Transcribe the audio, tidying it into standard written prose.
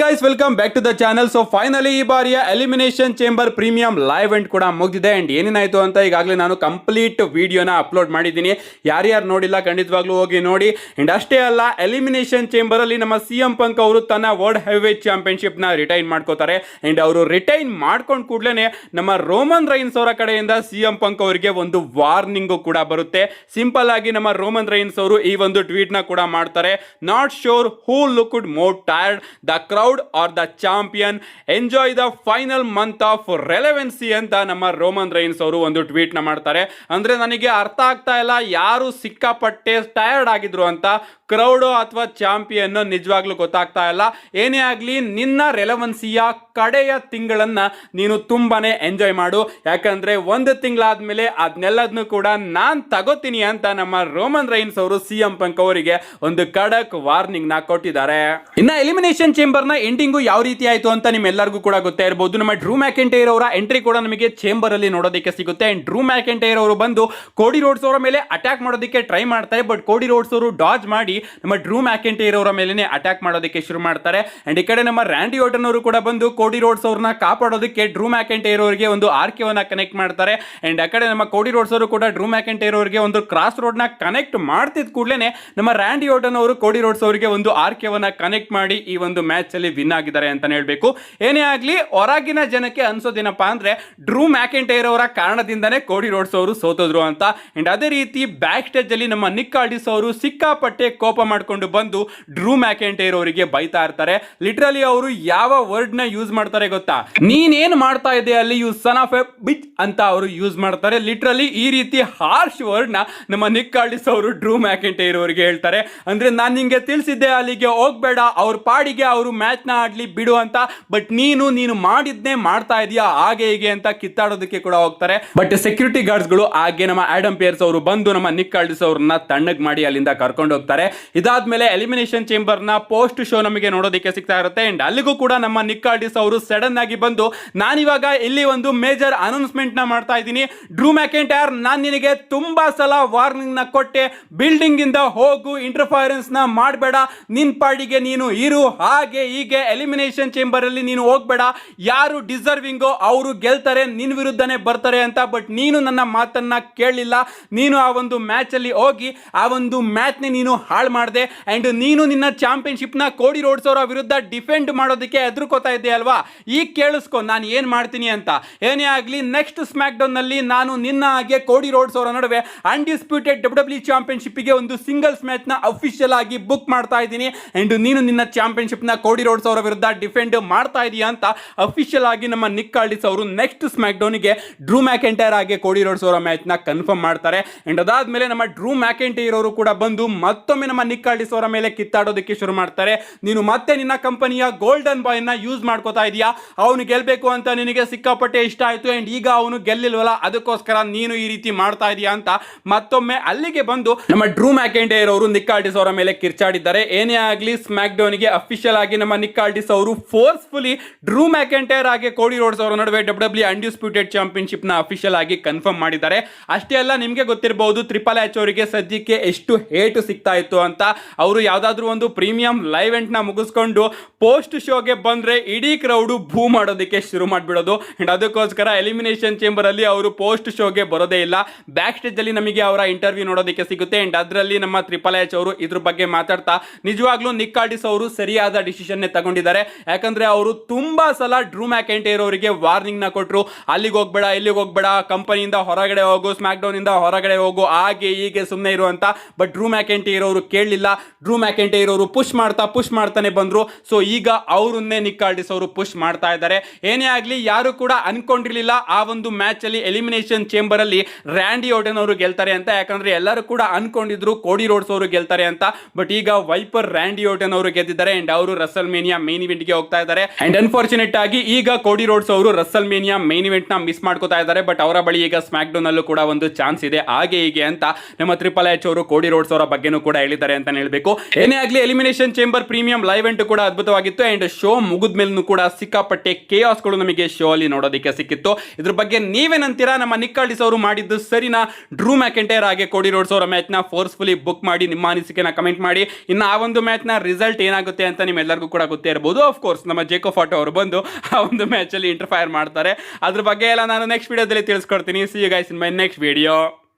Guys welcome back to the channel. So finally ಈ ಬಾರಿಯ elimination chamber premium live event ಕೂಡ ಮುಗಿದಿದೆ. And ಏನೇನಾಯ್ತು ಅಂತ ಈಗಾಗಲೇ ನಾನು ಕಂಪ್ಲೀಟ್ ವಿಡಿಯೋನ ಅಪ್ಲೋಡ್ ಮಾಡಿದ್ದೀನಿ. ಯಾರ್ಯಾರು ನೋಡಿಲ್ಲ ಖಂಡಿತವಾಗ್ಲೂ ಹೋಗಿ ನೋಡಿ. ಅಂಡ್ ಅಷ್ಟೇ ಅಲ್ಲ, ಎಲಿಮಿನೇಷನ್ ಚೇಂಬರ್ ಅಲ್ಲಿ ನಮ್ಮ CM ಪಂಕ್ ಅವರು ತನ್ನ ವರ್ಲ್ಡ್ ಹೆವಿವೇಟ್ ಚಾಂಪಿಯನ್ಶಿಪ್ ನ ರಿಟೈನ್ ಮಾಡ್ಕೋತಾರೆ. ಅಂಡ್ ಅವರು ರಿಟೈನ್ ಮಾಡ್ಕೊಂಡ್ ಕೂಡಲೇ ನಮ್ಮ ರೋಮನ್ ರೈನ್ಸ್ ಅವರ ಕಡೆಯಿಂದ CM ಪಂಕ್ ಅವರಿಗೆ ಒಂದು ವಾರ್ನಿಂಗ್ ಕೂಡ ಬರುತ್ತೆ. ಸಿಂಪಲ್ ಆಗಿ ನಮ್ಮ ರೋಮನ್ ರೈನ್ಸ್ ಅವರು ಈ ಒಂದು ಟ್ವೀಟ್ ನ ಕೂಡ ಮಾಡ್ತಾರೆ. Not sure who looked more tired, the crowd or the champion, enjoy the final month of relevancy ಅಂತ ನಮ್ಮ ರೋಮನ್ ರೈನ್ಸ್ ಅವರು ಒಂದು ಟ್ವೀಟ್ ನ ಮಾಡ್ತಾರೆ. ಅಂದ್ರೆ ನನಗೆ ಅರ್ಥ ಆಗ್ತಾ ಇಲ್ಲ ಯಾರು ಸಿಕ್ಕಾಪಟ್ಟೆ ಟಯರ್ಡ್ ಆಗಿದ್ರು ಅಂತ. ಕ್ರೌಡ್ ಅಥವಾ ಚಾಂಪಿಯನ್ ನಿಜವಾಗ್ಲೂ ಗೊತ್ತಾಗ್ತಾ ಇಲ್ಲ. ಏನೇ ಆಗಲಿ ನಿನ್ನ ರೆಲೆವೆನ್ಸಿಯ ಕಡೆಯ ತಿಂಗಳನ್ನ ನೀನು ತುಂಬಾನೇ ಎಂಜಾಯ್ ಮಾಡು. ಯಾಕಂದ್ರೆ ಒಂದು ತಿಂಗಳಾದ್ಮೇಲೆ ಅದನ್ನೆಲ್ಲದನ್ನು ಕೂಡ ನಾನ್ ತಗೋತೀನಿ ಅಂತ ನಮ್ಮ ರೋಮನ್ ರೈನ್ಸ್ ಅವರು CM ಪಂಕ್ ಅವರಿಗೆ ಒಂದು ಖಡಕ್ ವಾರ್ನಿಂಗ್ ನ ಕೊಟ್ಟಿದ್ದಾರೆ. ಇನ್ನ ಎಲಿಮಿನೇಷನ್ ಚೇಂಬರ್ ನ ಎಂಡಿಂಗು ಯಾವ ರೀತಿ ಆಯ್ತು ಅಂತ ನಿಮ್ಮೆಲ್ಲರಿಗೂ ಕೂಡ ಗೊತ್ತೇ ಇರಬಹುದು. ನಮ್ಮ ಡ್ರೂ ಮ್ಯಾಕೆಂಟೈರ್ ಅವರ ಎಂಟ್ರಿ ಕೂಡ ನಮಗೆ ಚೇಂಬರ್ ಅಲ್ಲಿ ನೋಡೋದಕ್ಕೆ ಸಿಗುತ್ತೆ. ಅಂಡ್ ಡ್ರೂ ಮ್ಯಾಕೆಂಟೈರ್ ಅವರು ಬಂದು ಕೋಡಿ ರೋಡ್ಸ್ ಅವರ ಮೇಲೆ ಅಟ್ಯಾಕ್ ಮಾಡೋದಕ್ಕೆ ಟ್ರೈ ಮಾಡ್ತಾರೆ. ಬಟ್ ಕೋಡಿ ರೋಡ್ಸ್ ಅವರು ಡಾಜ್ ಮಾಡಿ ನಮ್ಮ ಡ್ರೂ ಮ್ಯಾಕೆಂಟೈರ್ ಅವರ ಮೇಲೆ ಅಟ್ಯಾಕ್ ಮಾಡೋದಕ್ಕೆ ಶುರು ಮಾಡ್ತಾರೆ. ಅಂಡ್ ಈ ಕಡೆ ನಮ್ಮ ರ್ಯಾಂಡಿ ಓರ್ಟನ್ ಅವರು ಕೂಡ ಬಂದು ಕೋಡಿ ರೋಡ್ಸ್ ಅವ್ರನ್ನ ಕಾಪಾಡೋದಕ್ಕೆ ಡ್ರೂ ಮ್ಯಾಕೆಂಟೈರ್ ಅವರಿಗೆ ಒಂದು ಆರ್ಕೆವನ್ನ ಕನೆಕ್ಟ್ ಮಾಡ್ತಾರೆ. ಅಂಡ್ ಆ ಕಡೆ ನಮ್ಮ ಕೋಡಿ ರೋಡ್ಸ್ ಅವರು ಕೂಡ ಡ್ರೂ ಮ್ಯಾಕೆಂಟೈರ್ ಅವರಿಗೆ ಒಂದು ಕ್ರಾಸ್ ರೋಡ್ ನ ಕನೆಕ್ಟ್ ಮಾಡ್ತಿದ್ ಕೂಡಲೇ ನಮ್ಮ ರ್ಯಾಂಡಿ ಓರ್ಟನ್ ಅವರು ಕೋಡಿ ರೋಡ್ಸ್ ಅವರಿಗೆ ಒಂದು ಆರ್ಕೆವನ್ನ ಕನೆಕ್ಟ್ ಮಾಡಿ ಈ ಒಂದು ಮ್ಯಾಚ್ ಅಲ್ಲಿ ವಿನ್ ಆಗಿದ್ದಾರೆ ಅಂತ ಹೇಳ್ಬೇಕು. ಏನೇ ಆಗ್ಲಿ ಹೊರಗಿನ ಜನಕ್ಕೆ ಅನ್ಸೋದೇನಪ್ಪಾ ಅಂದ್ರೆ ಡ್ರೂ ಮ್ಯಾಕೆಂಟೈರ್ ಅವರ ಕಾರಣದಿಂದನೇ ಕೋಡಿ ರೋಡ್ಸ್ ಅವರು ಸೋತೋದ್ರು ಅಂತ. ಅಂಡ್ ಅದೇ ರೀತಿ ಬ್ಯಾಕ್ ಸ್ಟೇಜ್ ಅಲ್ಲಿ ನಮ್ಮ ನಿಕ್ ಆಲ್ಡಿಸ್ ಅವರು ಸಿಕ್ಕಾಪಟ್ಟೆ ಕೋಪ ಮಾಡ್ಕೊಂಡು ಬಂದು ಡ್ರೂ ಮ್ಯಾಕೆಂಟೈರ್ ಅವರಿಗೆ ಬೈತಾ ಇರ್ತಾರೆ. ಲಿಟರಲಿ ಅವರು ಯಾವ ವರ್ಡ್ ನ ಯೂಸ್ ಮಾಡ್ತಾರೆ ಗೊತ್ತಾ? ನೀನೇನ್ ಮಾಡ್ತಾ ಇದೆ ಅಲ್ಲಿ, ಯು ಸನ್ ಆಫ್ ಎ ಬಿಚ್ ಅಂತ ಅವರು ಯೂಸ್ ಮಾಡ್ತಾರೆ. ಲಿಟರಲಿ ಈ ರೀತಿ ಹಾರ್ಶ್ ವರ್ಡ್ ನ ನಮ್ಮ ನಿಕ್ ಆಲ್ಡಿಸ್ ಅವರು ಡ್ರೂ ಮ್ಯಾಕೆಂಟೈರ್ ಅವರಿಗೆ ಹೇಳ್ತಾರೆ. ಅಂದ್ರೆ ನಾನು ನಿಂಗೆ ತಿಳಿಸಿದ್ದೆ ಅಲ್ಲಿಗೆ ಹೋಗ್ಬೇಡ, ಅವ್ರ ಪಾಡಿಗೆ ಅವರು ಮ್ಯಾಚ್ ನ ಆಡ್ಲಿ ಬಿಡು ಅಂತ. ಬಟ್ ನೀನು ಮಾಡಿದ್ನೇ ಮಾಡ್ತಾ ಇದೀಯಾ ಹಾಗೆ ಹೀಗೆ ಅಂತ ಕಿತ್ತಾಡೋದಕ್ಕೆ ಕೂಡ ಹೋಗ್ತಾರೆ. ಬಟ್ ಸೆಕ್ಯೂರಿಟಿ ಗಾರ್ಡ್ಸ್ ಗಳು ಹಾಗೆ ನಮ್ಮ ಆಡಮ್ ಪೇರ್ಸ್ ಅವರು ಬಂದು ನಮ್ಮ ನಿಕ್ ಆಲ್ಡಿಸ್ ಅವ್ರನ್ನ ತಣ್ಣಗ್ ಮಾಡಿ ಅಲ್ಲಿಂದ ಕರ್ಕೊಂಡು ಹೋಗ್ತಾರೆ. ಇದಾದ್ಮೇಲೆ ಎಲಿಮಿನೇಷನ್ ಚೇಂಬರ್ ನ ಪೋಸ್ಟ್ ಶೋ ನಮಗೆ ನೋಡೋದಕ್ಕೆ ಸಿಗ್ತಾ ಇರುತ್ತೆ. ಅಂಡ್ ಅಲ್ಲಿಗೂ ಕೂಡ ನಮ್ಮ ನಿಕ್ ಆಲ್ಡಿಸ್ ಅವರು ಸಡನ್ ಆಗಿ ಬಂದು ನಾನಿವಾಗ ಇಲ್ಲಿ ಒಂದು ಮೇಜರ್ ಅನೌನ್ಸ್ಮೆಂಟ್ ನ ಮಾಡ್ತಾ ಇದ್ದೀನಿ. ಡ್ರೂ ಮ್ಯಾಕೆಂಟೈರ್, ನಾನು ನಿನಗೆ ತುಂಬಾ ಸಲ ವಾರ್ನಿಂಗ್ ನ ಕೊಟ್ಟೆ, ಬಿಲ್ಡಿಂಗ್ ಇಂದ ಹೋಗು, ಇಂಟರ್ಫರೆನ್ಸ್ ನ ಮಾಡಬೇಡ, ನಿನ್ ಪಾಡಿಗೆ ನೀನು ಇರು, ಹಾಗೆ ಹೀಗೆ ಎಲಿಮಿನೇಷನ್ ಚೇಂಬರ್ ಅಲ್ಲಿ ನೀನು ಹೋಗ್ಬೇಡ, ಯಾರು ಡಿಸರ್ವಿಂಗೋ ಅವರು ಗೆಲ್ತಾರೆ, ನಿನ್ ವಿರುದ್ಧನೇ ಬರ್ತಾರೆ ಅಂತ. ಬಟ್ ನೀನು ನನ್ನ ಮಾತನ್ನ ಕೇಳಲಿಲ್ಲ. ನೀನು ಆ ಒಂದು ಮ್ಯಾಚ್ ಅಲ್ಲಿ ಹೋಗಿ ಆ ಒಂದು ಮ್ಯಾಚ್ ನ ನೀನು ಹಾಳು ಮಾಡಿದೆ. ಅಂಡ್ ನೀನು ನಿನ್ನ ಚಾಂಪಿಯನ್ಶಿಪ್ ನ ಕೋಡಿ ರೋಡ್ಸ್ ಅವರ ವಿರುದ್ಧ ಡಿಫೆಂಡ್ ಮಾಡೋದಕ್ಕೆ ಎದುರುಕೋತಾ ಇದ್ದೆ ಅಲ್ವಾ? ಈಗ ಕೇಳಿಸ್ಕೊ ನಾನು ಏನ್ ಮಾಡ್ತೀನಿ ಅಂತ. ಏನೇ ಆಗ್ಲಿ ನೆಕ್ಸ್ಟ್ ಸ್ಮ್ಯಾಕ್ ಡೌನ್ ನಲ್ಲಿ ನಾನು ನಿನ್ನ ಹಾಗೆ ಕೋಡಿ ರೋಡ್ಸ್ ಅವರ ನಡುವೆ ಅನ್ಡಿಸ್ಪ್ಯೂಟೆಡ್ WWE ಚಾಂಪಿಯನ್ಶಿಪ್ ಗೆ ಒಂದು ಸಿಂಗಲ್ಸ್ ಮ್ಯಾಚ್ ನ ಅಫಿಷಿಯಲ್ ಆಗಿ ಬುಕ್ ಮಾಡ್ತಾ ಇದ್ದೀನಿ. ಅಂಡ್ ನೀನು ನಿನ್ನ ಚಾಂಪಿಯನ್ಶಿಪ್ ನ ಕೋಡಿ ರೋಡ್ಸ್ ಅವರ ವಿರುದ್ಧ ಡಿಫೆಂಡ್ ಮಾಡ್ತಾ ಇದೀಯಾ ಅಂತ ಅಫಿಷಿಯಲ್ ಆಗಿ ನಮ್ಮ ನಿಕ್ ಆಲ್ಡಿಸ್ ಅವರು ನೆಕ್ಸ್ಟ್ ಸ್ಮ್ಯಾಕ್ ಡೌನ್ ಗೆ ಡ್ರೂ ಮ್ಯಾಕೆಂಟೈರ್ ಆಗಿ ಕೋಡಿ ರೋಡ್ಸ್ ಅವರ ಮ್ಯಾಚ್ ನ ಕನ್ಫರ್ಮ್ ಮಾಡ್ತಾರೆ. ಅಂಡ್ ಅದಾದ್ಮೇಲೆ ನಮ್ಮ ಡ್ರೂ ಮ್ಯಾಕೆಂಟೈರ್ ಅವರು ಕೂಡ ಬಂದು ಮತ್ತೊಮ್ಮೆ ನಮ್ಮ ನಿಕ್ ಆಲ್ಡಿಸ್ ಅವರ ಮೇಲೆ ಕಿತ್ತಾಡೋದಕ್ಕೆ ಶುರು ಮಾಡ್ತಾರೆ. ನೀನು ಮತ್ತೆ ನಿನ್ನ ಕಂಪನಿಯ ಗೋಲ್ಡನ್ ಬಾಯ್ ನ ಯೂಸ್ ಮಾಡ್ಕೋತಾ ಇದೀಯಾ, ಅವನು ಗೆಲ್ಬೇಕು ಅಂತ ನಿನಗೆ ಸಿಕ್ಕಾಪಟ್ಟೆ ಇಷ್ಟ ಆಯ್ತು. ಅಂಡ್ ಈಗ ಅವನು ಗೆಲ್ಲಿಲ್ವಲ್ಲ, ಅದಕ್ಕೋಸ್ಕರ ನೀನು ಈ ರೀತಿ ಮಾಡ್ತಾ ಇದೀಯಾ ಅಂತ ಮತ್ತೊಮ್ಮೆ ಅಲ್ಲಿಗೆ ಬಂದು ನಮ್ಮ ಡ್ರೂ ಮ್ಯಾಕೆಂಟೈರ್ ಅವರು ನಿಕ್ ಆಲ್ಡಿಸ್ ಅವರ ಮೇಲೆ ಕಿರ್ಚಾಡಿದ್ದಾರೆ. ಏನೇ ಆಗ್ಲಿ ಸ್ಮ್ಯಾಕ್ ಡೌನ್ ಗೆ ಅಫಿಷಿಯಲ್ ಆಗಿ ನಮ್ಮ ನಿಕ್ ಆಲ್ಡಿಸ್ ಅವರು ಫೋರ್ಸ್ಫುಲಿ ಡ್ರೂ ಮ್ಯಾಕೆಂಟೈರ್ ಆಗಿ ಕೋಡಿ ರೋಡ್ಸ್ ಅವರ ನಡುವೆ WWE ಅನ್ಡಿಸ್ಪ್ಯೂಟೆಡ್ ಚಾಂಪಿಯನ್ಶಿಪ್ ನ ಅಫಿಷಿಯಲ್ ಆಗಿ ಕನ್ಫರ್ಮ್ ಮಾಡಿದ್ದಾರೆ. ಅಷ್ಟೇ ಅಲ್ಲ, ನಿಮಗೆ ಗೊತ್ತಿರಬಹುದು ಟ್ರಿಪಲ್ ಎಚ್ ಅವರಿಗೆ ಸದ್ಯಕ್ಕೆ ಎಷ್ಟು ಹೇಟ್ ಸಿಗ್ತಾ ಇತ್ತು ಅಂತ. ಅವರು ಯಾವ್ದಾದ್ರು ಒಂದು ಪ್ರೀಮಿಯಂ ಲೈವ್ ಇವೆಂಟ್ ನ ಮುಗಿಸ್ಕೊಂಡು ಪೋಸ್ಟ್ ಶೋಗೆ ಬಂದ್ರೆ ಇಡೀ ಕ್ರೌಡ್ ಭೂ ಮಾಡೋದಕ್ಕೆ ಶುರು ಮಾಡ್ಬಿಡೋದು. ಅಂಡ್ ಅದಕ್ಕೋಸ್ಕರ ಎಲಿಮಿನೇಷನ್ ಚೇಂಬರ್ ಅಲ್ಲಿ ಅವರು ಪೋಸ್ಟ್ ಶೋಗೆ ಬರೋದೇ ಇಲ್ಲ. ಬ್ಯಾಕ್ ಸ್ಟೇಜ್ ಅಲ್ಲಿ ನಮಗೆ ಅವರ ಇಂಟರ್ವ್ಯೂ ನೋಡೋದಕ್ಕೆ ಸಿಗುತ್ತೆ. ಅಂಡ್ ಅದರಲ್ಲಿ ನಮ್ಮ ಟ್ರಿಪಲ್ ಎಚ್ ಅವರು ಇದ್ರ ಬಗ್ಗೆ ಮಾತಾಡ್ತಾ ನಿಜವಾಗ್ಲೂ ನಿಕ್ ಆಲ್ಡಿಸ್ ಅವರು ಸರಿಯಾದ ಡಿಸಿಷನ್ ತಗೊಂಡಿದ್ದಾರೆ. ಯಾಕಂದ್ರೆ ಅವರು ತುಂಬಾ ಸಲ ಡ್ರೂ ಮ್ಯಾಕೆಂಟೈರ್ ಅವರಿಗೆ ವಾರ್ನಿಂಗ್ ನ ಕೊಟ್ಟರು. ಅಲ್ಲಿಗೆ ಹೋಗ್ಬೇಡ, ಇಲ್ಲಿಗೆ ಹೋಗ್ಬೇಡ, ಕಂಪನಿಯಿಂದ ಹೊರಗಡೆ ಹೋಗು, ಸ್ಮ್ಯಾಕ್ ಡೌನ್ ಇಂದ ಹೊರಗಡೆ ಹೋಗು, ಹಾಗೆ ಹೀಗೆ ಸುಮ್ಮನೆ ಇರು ಅಂತ. ಬಟ್ ಡ್ರೂ ಮ್ಯಾಕೆಂಟೈರ್ ಅವರು ಕೇಳಲಿಲ್ಲ. ಡ್ರೂ ಮ್ಯಾಕೆಂಟೈರ್ ಅವರು ಪುಷ್ ಮಾಡ್ತಾನೆ ಬಂದ್ರು. ಸೊ ಈಗ ಅವರನ್ನೇ ನಿಕ್ ಆಲ್ಡಿಸ್ ಅವರು ಪುಷ್ ಮಾಡ್ತಾ ಇದ್ದಾರೆ. ಏನೇ ಆಗ್ಲಿ ಯಾರು ಕೂಡ ಅನ್ಕೊಂಡಿರ್ಲಿಲ್ಲ ಆ ಒಂದು ಮ್ಯಾಚ್ ಅಲ್ಲಿ ಎಲಿಮಿನೇಷನ್ ಚೇಂಬರ್ ಅಲ್ಲಿ ರ್ಯಾಂಡಿ ಓರ್ಟನ್ ಅವರು ಗೆಲ್ತಾರೆ ಅಂತ. ಯಾಕಂದ್ರೆ ಎಲ್ಲರೂ ಕೂಡ ಅನ್ಕೊಂಡಿದ್ರು ಕೋಡಿ ರೋಡ್ಸ್ ಅವರು ಗೆಲ್ತಾರೆ ಅಂತ. ಬಟ್ ಈಗ ವೈಪರ್ ರ್ಯಾಂಡಿ ಓರ್ಟನ್ ಅವರು ಗೆದ್ದಿದ್ದಾರೆ. ಅಂಡ್ ಅವರು ರಸಲ್ ಮೇನಿಯಾ ಮೇನ್ ಇವೆಂಟ್ ಗೆ ಹೋಗ್ತಾ ಇದ್ದಾರೆ. ಅಂಡ್ ಅನ್ಫಾರ್ಚುನೇಟ್ ಆಗಿ ಈಗ ಕೋಡಿ ರೋಡ್ಸ್ ಅವರು ರಸಲ್ ಮೇನಿಯಾ ಮೇನ್ ಇವೆಂಟ್ ನ ಮಿಸ್ ಮಾಡ್ಕೋತಾ ಇದ್ದಾರೆ. ಬಟ್ ಅವರ ಬಳಿ ಈಗ ಸ್ಮ್ಯಾಕ್ ಡೌನ್ ಅಲ್ಲೂ ಕೂಡ ಒಂದು ಚಾನ್ಸ್ ಇದೆ, ಹಾಗೆ ಹೀಗೆ ಅಂತ ನಮ್ಮ ಟ್ರಿಪಲ್ ಎಚ್ ಅವರು ಕೋಡಿ ರೋಡ್ಸ್ ಅವರ ಬಗ್ಗೆನೂ ಕೂಡ ಹೇಳಿದ್ದಾರೆ ಅಂತ ಹೇಳ್ಬೇಕು. ಏನೇ ಆಗ್ಲಿ elimination chamber premium live event ಕೂಡ ಅದ್ಭುತವಾಗಿತ್ತು. ಅಂಡ್ ಶೋ ಮುಗಿದ ಮೇಲೂ ಕೂಡ ಸಿಕ್ಕಾಪಟ್ಟೆ ಕೇಯಾಸ್ ಗಳು ನಮಗೆ ಶೋ ಅಲ್ಲಿ ನೋಡೋದಕ್ಕೆ ಸಿಕ್ಕಿತ್ತು. ಇದ್ರ ಬಗ್ಗೆ ನೀವೇನಂತೀರಾ? ನಮ್ಮ ನಿಕ್ ಆಲ್ಡಿಸ್ ಅವರು ಮಾಡಿದ್ದು ಸರಿನಾ? ಡ್ರೂ ಮ್ಯಾಕೆಂಟೈರ್ ಆಗಿ ಕೋಡಿ ರೋಡ್ಸ್ ಅವರ ಮ್ಯಾಚ್ ನ ಫೋರ್ಸ್ಫುಲಿ ಬುಕ್ ಮಾಡಿ ನಿಮ್ಮ ಅನಿಸಿಕೆನ ಕಮೆಂಟ್ ಮಾಡಿ. ಇನ್ನು ಆ ಒಂದು ಮ್ಯಾಚ್ ನ ರಿಸಲ್ಟ್ ಏನಾಗುತ್ತೆ ಅಂತ ನಿಮ್ಮೆಲ್ಲರಿಗೂ ಕೂಡ ಗೊತ್ತೇ ಇರ್ಬೋದು. ಆಫ್ ಕೋರ್ಸ್ ನಮ್ಮ ಜೇಕೋ ಫಾಟೋ ಅವರು ಬಂದು ಆ ಒಂದು ಮ್ಯಾಚಲ್ಲಿ ಇಂಟರ್ಫೈರ್ ಮಾಡ್ತಾರೆ. ಅದ್ರ ಬಗ್ಗೆ ಎಲ್ಲ ನಾನು ನೆಕ್ಸ್ಟ್ ವಿಡಿಯೋದಲ್ಲಿ ತಿಳಿಸ್ಕೊಡ್ತೀನಿ. See you guys in my next video.